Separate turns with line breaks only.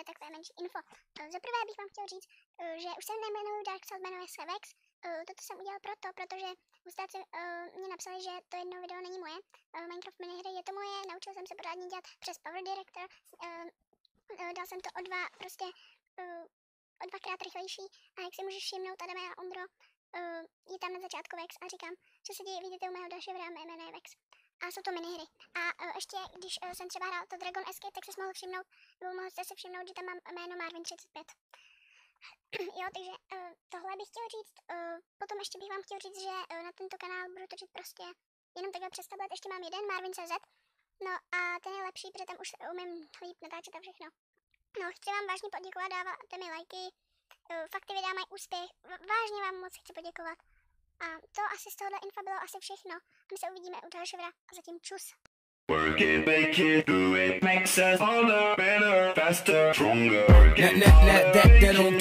bude takové menší info. Za prvé bych vám chtěl říct, že už se nejmenuji Dark Souls, jmenuje se Vex. Toto jsem udělal protože hustáci mě napsali, že to jedno video není moje. Minecraft minihry je to moje, naučil jsem se pořádně dělat přes Power Director. Dal jsem to o dvakrát rychlejší a jak si můžeš všimnout, tady má Ondro, je tam na začátku Vex a říkám, že se děje, vidíte u mého dalšího videa, mé jméno je Vex. A jsou to minihry. A ještě, když jsem třeba hrál to Dragon Escape, tak se mohl všimnout, nebo mohl jste si všimnout, že tam mám jméno Marvin35. Jo, takže tohle bych chtěl říct. Potom ještě bych vám chtěl říct, že na tento kanál budu točit prostě jenom takhle přes tablet. Ještě mám jeden, Marvin.cz. No a ten je lepší, protože tam už umím líp natáčet a všechno. No, chci vám vážně poděkovat, dáváte mi lajky. Fakt ty videa mají úspěch. Vážně vám moc chci poděkovat. A to asi z tohohle info bylo asi všechno. A my se uvidíme u dalšího videa. A zatím čus.
Work it, make it, do it, makes us harder, better, faster, stronger.
That don't